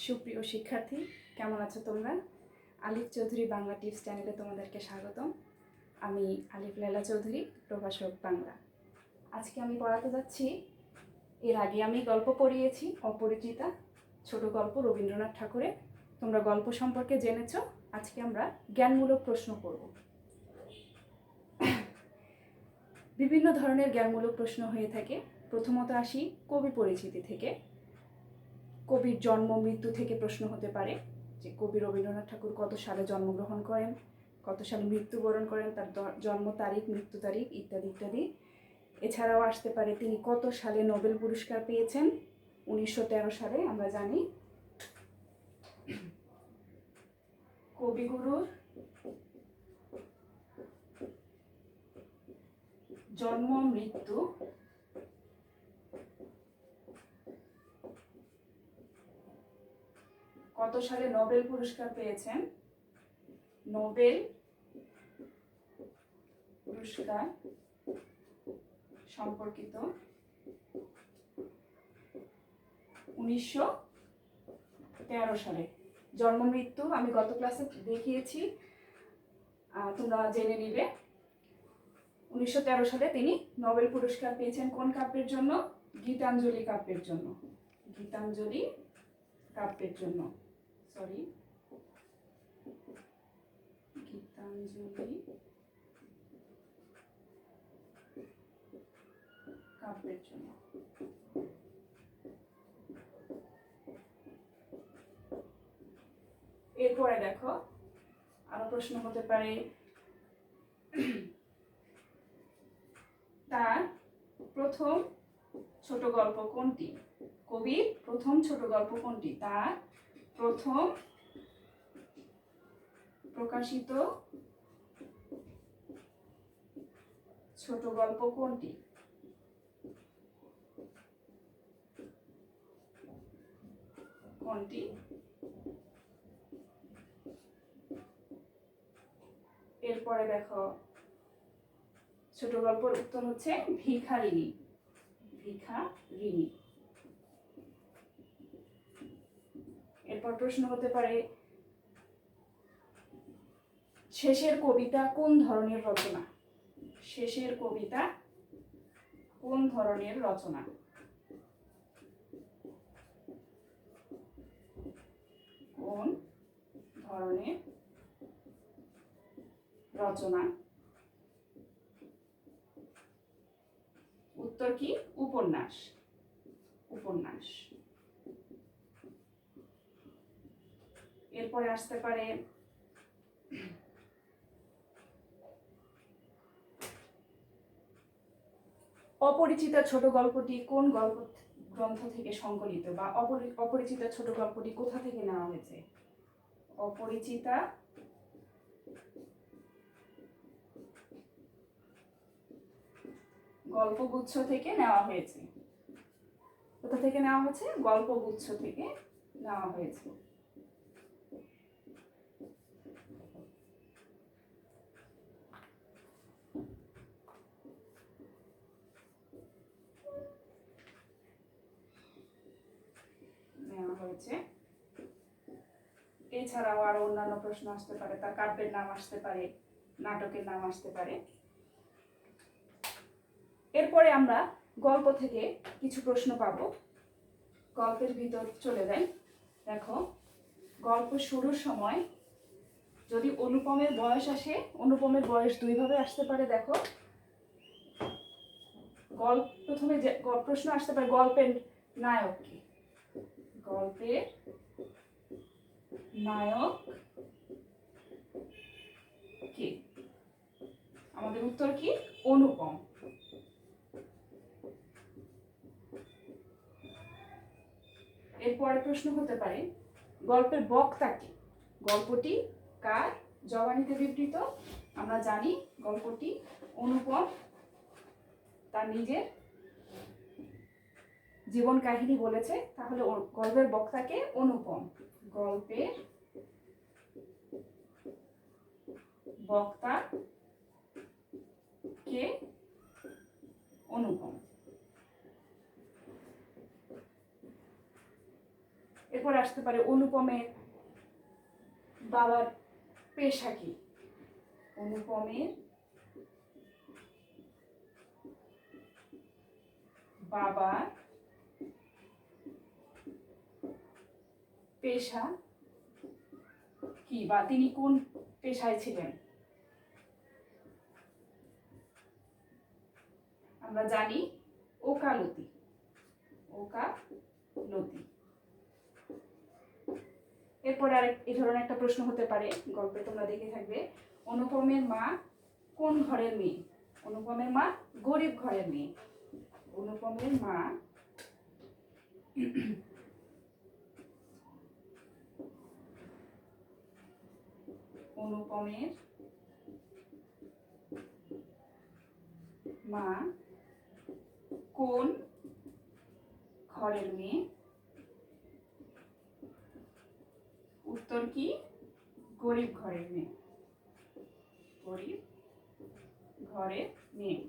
সুপ্রিয় শিক্ষার্থী, কেমন আছো তোমরা? আলিফ চৌধুরী বাংলা টিপস চ্যানেলে তোমাদেরকে স্বাগতম। আমি আলিফ লায়লা চৌধুরী, প্রভাষক বাংলা। আজকে আমি পড়াতে যাচ্ছি, এর আগে আমি গল্প পড়িয়েছি অপরিচিতা, ছোট গল্প রবীন্দ্রনাথ ঠাকুরের। তোমরা গল্প সম্পর্কে জেনেছো। আজকে আমরা জ্ঞানমূলক প্রশ্ন করব। বিভিন্ন ধরনের জ্ঞানমূলক প্রশ্ন হয়ে থাকে। প্রথমত আসি কবি পরিচিতি থেকে। কবির জন্ম মৃত্যু থেকে প্রশ্ন হতে পারে যে কবি রবীন্দ্রনাথ ঠাকুর কত সালে জন্মগ্রহণ করেন, কত সালে মৃত্যুবরণ করেন, তার জন্ম তারিখ, মৃত্যু তারিখ ইত্যাদি ইত্যাদি। এছাড়াও আসতে পারে তিনি কত সালে নোবেল পুরস্কার পেয়েছেন। 1913 সালে আমরা জানি। কবিগুরুর জন্ম মৃত্যু কত সালে নোবেল পুরস্কার পেয়েছেন, নোবেল পুরস্কার সম্পর্কিত 1913 সালে। জন্ম মৃত্যু আমি গত ক্লাসে দেখিয়েছি, তোমরা জেনে নিবে। 1913 সালে তিনি নোবেল পুরস্কার পেয়েছেন কোন কাব্যের জন্য? গীতাঞ্জলি কাব্যের জন্য। গীতাঞ্জলি কাব্যের জন্য, সরি, গীতাঞ্জলি কাব্যের জন্য। এরপরে দেখো আরো প্রশ্ন হতে পারে, তার প্রথম ছোট গল্প কোনটি? কবির প্রথম ছোট গল্প কোনটি? তার প্রথম প্রকাশিত ছোট গল্প কোনটি? কোনটি? এরপরে দেখো ছোট গল্পের উত্তর হচ্ছে ভিখারিণী। ভিখারিণী। এরপর প্রশ্ন হতে পারে, শেষের কবিতা কোন ধরনের রচনা? শেষের কবিতা কোন ধরনের রচনা? কোন ধরনের রচনা? উত্তর কি? উপন্যাস। উপন্যাস। এরপরে আসতে পারে, অপরিচিতা ছোট গল্পটি কোন গল্প গ্রন্থ থেকে সংকলিত, বা অপরিচিতা ছোট গল্পটি কোথা থেকে নেওয়া হয়েছে? অপরিচিতা গল্পগুচ্ছ থেকে নেওয়া হয়েছে। কোথা থেকে নেওয়া হয়েছে? গল্পগুচ্ছ থেকে নেওয়া হয়েছে। নেওয়া হয়েছে। এছাড়াও আরো অন্যান্য প্রশ্ন আসতে পারে, তার কাব্যের নাম আসতে পারে, নাটকের নাম আসতে পারে। এরপরে আমরা গল্প থেকে কিছু প্রশ্ন পাবো। গল্পের ভিতর চলে যাই। দেখো, গল্প শুরুর সময় যদি অনুপমের বয়স আসে, অনুপমের বয়স দুইভাবে আসতে পারে। দেখো, প্রথমে যে প্রশ্ন আসতে পারে, গল্পের নায়ক কি? গল্পের নায়ক কি? আমাদের উত্তর কি? অনুপম। এরপরে প্রশ্ন হতে পারে, গল্পের বক্তা কি? গল্পটি কার জবানিতে বিবৃত? আমরা জানি গল্পটি অনুপম তার নিজের জীবন কাহিনী বলেছে, তাহলে গল্পের বক্তাকে অনুপম। গল্পের বক্তা কে? অনুপম। এরপর আসতে পারে অনুপমের বাবার পেশা কি? অনুপমের বাবার পেশা কি, বা তিনি কোন পেশায় ছিলেন? আমরা জানি ওকালতি। ওকালতি। এরপরে আরেক এই ধরনের একটা প্রশ্ন হতে পারে, গল্পে তোমরা দেখে থাকবে, অনুপমের মা কোন ঘরের মেয়ে? অনুপমের মা গরিব ঘরের মেয়ে। অনুপমের মা অনুপমের মা কোন ঘরের মেয়ে? উত্তর কি? গরিব ঘরের মেয়ে। গরিব ঘরের মেয়ে।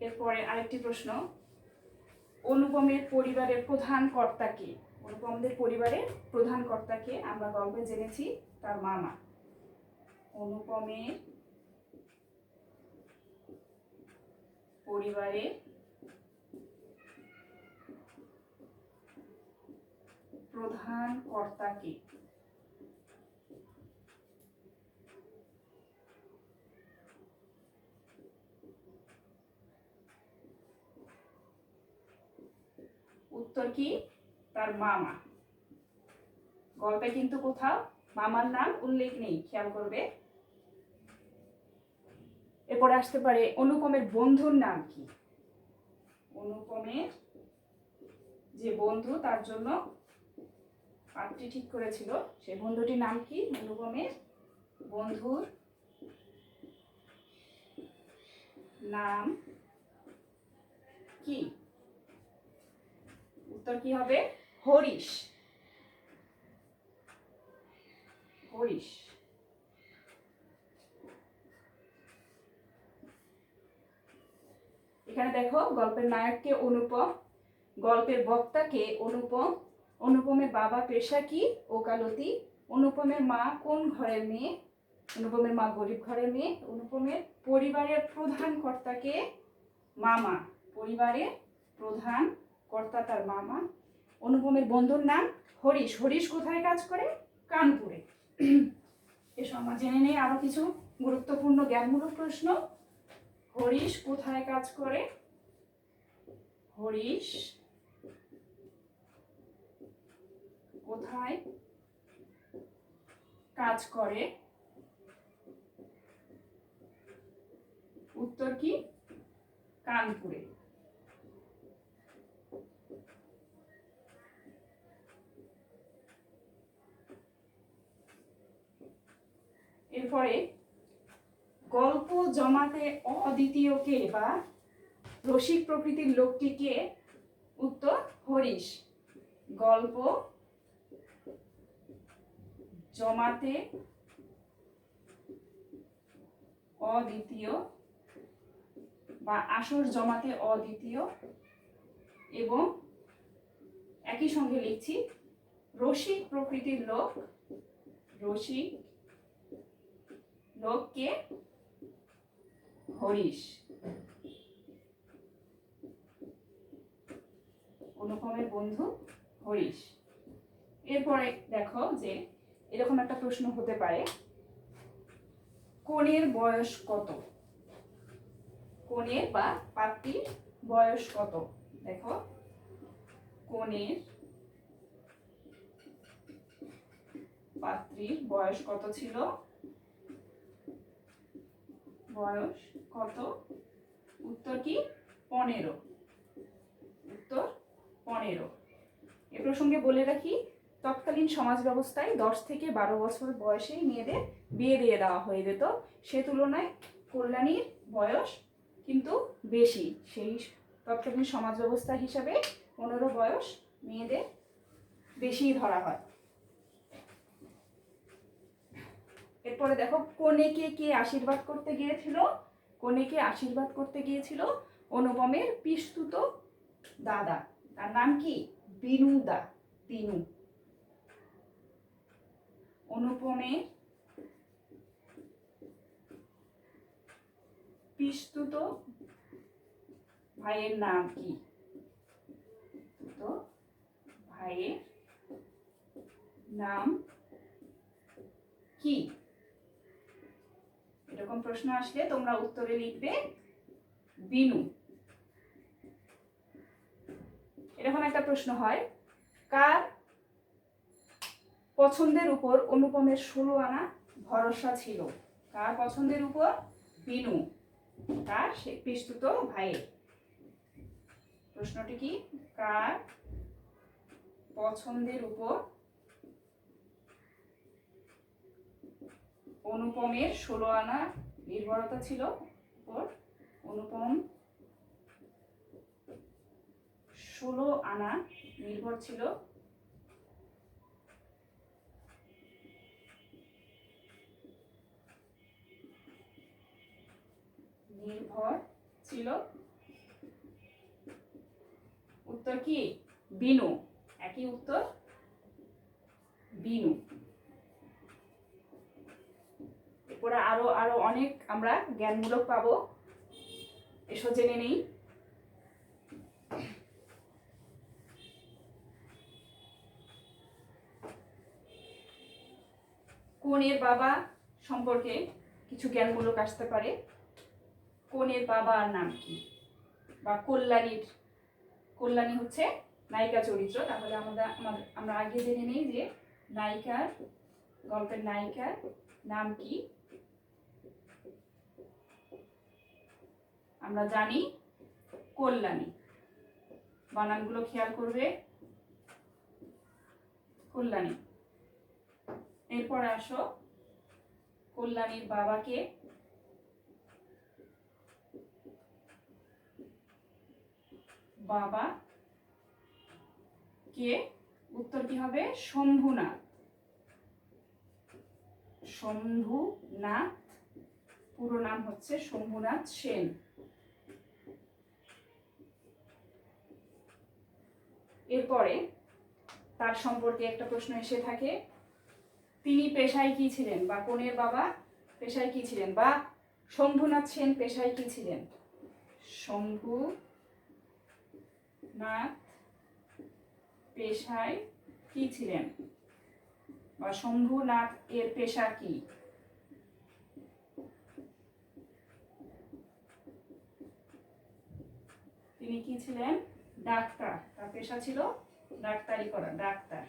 এরপরে আরেকটি প্রশ্ন, অনুপমের পরিবারের প্রধান কর্তা কে? অনুপমদের পরিবারের প্রধান কর্তা কে? আমরা গল্পে জেনেছি তার মামা। অনুপমের পরিবারের প্রধান কর্তা কে? উত্তর কি? তার মামা। গল্পে কিন্তু কোথাও মামার নাম উল্লেখ নেই, খেয়াল করবে। এরপরে আসতে পারে অনুপমের বন্ধুর নাম কি? অনুপমের যে বন্ধু তার জন্য পাত্রী ঠিক করেছিল, সেই বন্ধুটির নাম কি? অনুপমের বন্ধুর নাম কি? উত্তর কি হবে? হরিশ। হরিশ। এখানে দেখো গল্পের নায়ককে অনুপম, গল্পের বক্তাকে অনুপম, অনুপমের বাবা পেশা কি? ওকালতি, অনুপমের মা কোন ঘরের মেয়ে? অনুপমের মা গরিব ঘরের মেয়ে, অনুপমের পরিবারের প্রধান কর্তাকে? মামা। পরিবারের প্রধান কর্তা তার মামা। অনুপমের বন্ধুর নাম হরিশ। হরিশ কোথায় কাজ করে? কানপুরে। এসব আমরা জেনে নেই আরো কিছু গুরুত্বপূর্ণ জ্ঞানমূলক প্রশ্ন। হরিশ কোথায় কাজ করে? হরিশ কোথায় কাজ করে? উত্তর কি? কানপুরে। এরপরে গল্প জমাতে অদ্বিতীয় কে বা রসিক প্রকৃতির লোকটি কে? উত্তর হরিশ। গল্প জমাতে অদ্বিতীয় বা আসর জমাতে অদ্বিতীয় এবং একই সঙ্গে লিখছি রসিক প্রকৃতির লোক। রসিক লোককে? হরিশ। অনুপমের বন্ধু হরিশ। এরপরে দেখো যে এরকম একটা প্রশ্ন হতে পারে, কনের বয়স কত? কনের বা পাত্রীর বয়স কত? দেখো কনের পাত্রীর বয়স কত ছিল? বয়স কত? উত্তর কি? 15। উত্তর 15। এ প্রসঙ্গে বলে রাখি, তৎকালীন সমাজ ব্যবস্থায় 10 থেকে 12 বছর বয়সেই মেয়েদের বিয়ে দিয়ে দেওয়া হয়ে যেত। সে তুলনায় কল্যাণীর বয়স কিন্তু বেশি। সেই তৎকালীন সমাজ ব্যবস্থা হিসাবে 15 বয়স মেয়েদের বেশি ধরা হয়। এরপরে দেখো কনেকে কে আশীর্বাদ করতে গিয়েছিল? কনেকে আশীর্বাদ করতে গিয়েছিল অনুপমের পিস্তুত দাদা, তার নাম কি? বিনু দা, বিনু। অনুপমের পিস্তুত ভাইয়ের নাম কি? তো ভাইয়ের নাম কি? এরকম প্রশ্ন আসলে তোমরা উত্তরে লিখবে বিনু। এরকম একটা প্রশ্ন হয়, কার পছন্দের উপর অনুপমের 16 আনা ভরসা ছিল? কার পছন্দের উপর? বিনু, তার পিস্তুত ভাইয়ের। প্রশ্নটি কি? কার পছন্দের উপর অনুপমের 16 আনা নির্ভরতা ছিল? অনুপম 16 আনা নির্ভর ছিল উত্তর কি? বিনু। একই উত্তর, বিনু। এরপরে আরো আরো অনেক আমরা জ্ঞানমূলক পাবো, এসো জেনে নেই। কনের বাবা সম্পর্কে কিছু জ্ঞানমূলক আসতে পারে। কনের বাবার নাম কি? বা কল্যাণী হচ্ছে নায়িকা চরিত্র, তাহলে আমরা আগে জেনে নেই যে গল্পের নায়িকার নাম কি? আমরা জানি কল্যাণী। বানানগুলো খেয়াল করবে, কল্যাণী। এরপর আসো, কল্যাণীর বাবাকে? বাবা কে? উত্তর কি হবে? শম্ভুনাথ। শম্ভুনাথ, পুরো নাম হচ্ছে শম্ভুনাথ সেন। এরপরে তার সম্পর্কে একটা প্রশ্ন এসে থাকে, তিনি পেশায় কি ছিলেন? বা কনের বাবা পেশায় কি ছিলেন? বা শম্ভুনাথ সেন পেশায় কি ছিলেন? শম্ভুনাথ পেশায় কি ছিলেন? বা শম্ভুনাথ এর পেশা কি? তিনি কি ছিলেন? ডাক্তার। তার পেশা ছিল ডাক্তারি করা, ডাক্তার।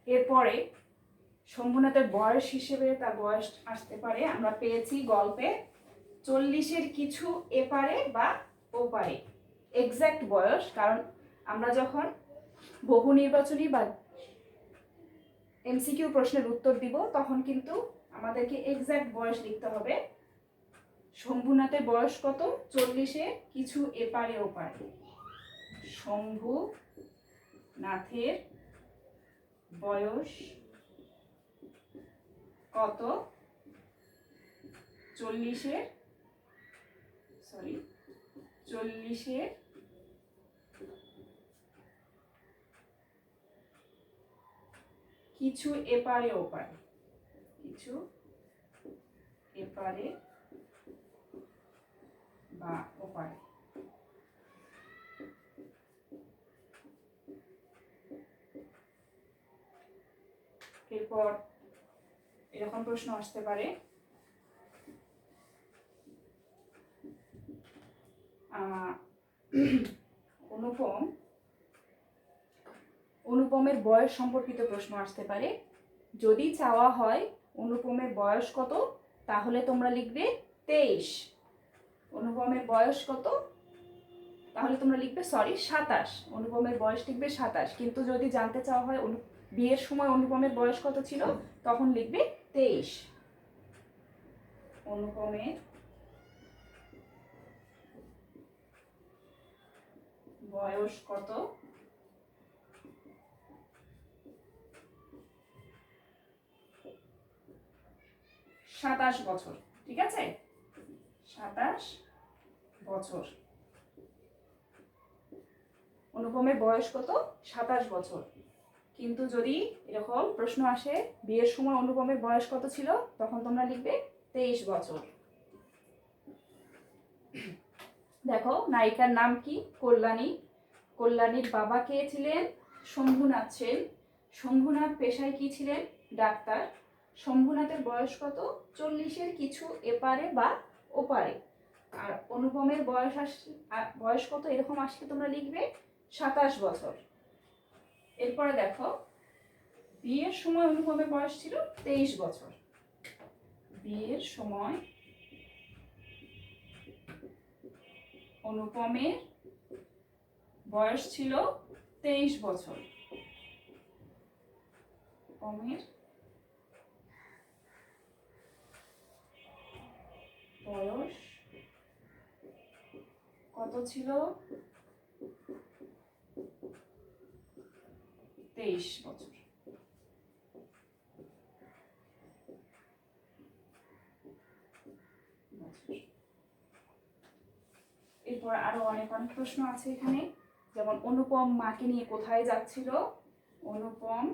এরপরে শম্ভুনাথের বয়স হিসেবে তার বয়স আসতে পারে, আমরা পেয়েছি গল্পে 40-এর কিছু এপারে বা ওপারে। এক্সাক্ট বয়স, কারণ আমরা যখন বহু নির্বাচনী বা এমসিকিউ প্রশ্নের উত্তর দিব তখন কিন্তু আমাদেরকে এক্সাক্ট বয়স লিখতে হবে। শম্ভুনাথের বয়স কত? 40-এর কিছু এপারে ওপারে। শম্ভুনাথের বয়স কত? 40-এর কিছু এপারে ওপারে। কিছু এপারে বা ওপারে। এরপর এরকম প্রশ্ন আসতে পারে, অনুপমের বয়স সম্পর্কিত প্রশ্ন আসতে পারে। যদি চাওয়া হয় অনুপমের বয়স কত, তাহলে তোমরা লিখবে 23। অনুপমের বয়স কত? তাহলে তোমরা লিখবে 27। অনুপমের বয়স লিখবে 27। কিন্তু যদি জানতে চাওয়া হয় বিয়ের সময় অনুপমের বয়স কত ছিল, তখন লিখবে 23। অনুপমের বয়স কত? 27 বছর। ঠিক আছে? 27 বছর। অনুপমের বয়স কত? 27 বছর। কিন্তু যদি এরকম প্রশ্ন আসে বিয়ের সময় অনুপমের বয়স কত ছিল, তখন তোমরা লিখবে 23 বছর। দেখো নায়িকার নাম কি? কল্যাণী। কল্যাণীর বাবা কে ছিলেন? শম্ভুনাথ সেন। শম্ভুনাথ পেশায় কি ছিলেন? ডাক্তার। শম্ভুনাথের বয়স কত? 40-এর কিছু এপারে বা ওপারে। আর অনুপমের বয়স কত এরকম আসলে তোমরা লিখবে 27 বছর। এরপরে দেখো বিয়ের সময় অনুপমের বয়স ছিল 23 বছর। বিয়ের সময় অনুপমের বয়স ছিল 23 বছর। অনুপমের বয়স কত ছিল? 23 বছর। এরপর আরো অনেক প্রশ্ন আছে এখানে, যেমন অনুপম মাকে নিয়ে কোথায় যাচ্ছিল? অনুপম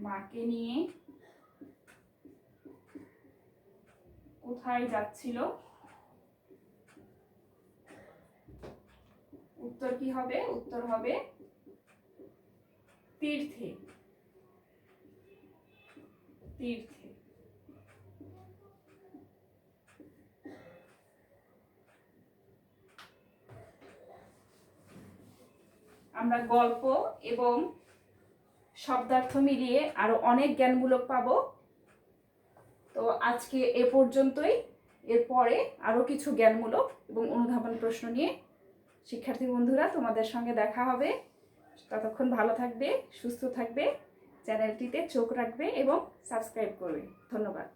মাকে নিয়ে কোথায় যাচ্ছিল? উত্তর কি হবে? উত্তর হবে তীর্থে। তীর্থে। আমরা গল্প এবং শব্দার্থ মিলিয়ে আরো অনেক জ্ঞানমূলক পাবো। তো আজকে এ পর্যন্তই। এরপরে আরো কিছু জ্ঞানমূলক এবং অনুধাবন প্রশ্ন নিয়ে শিক্ষার্থী বন্ধুরা তোমাদের সঙ্গে দেখা হবে। ততক্ষণ ভালো থাকবে, সুস্থ থাকবে, চ্যানেলটিতে চোখ রাখবে এবং সাবস্ক্রাইব করবে। ধন্যবাদ।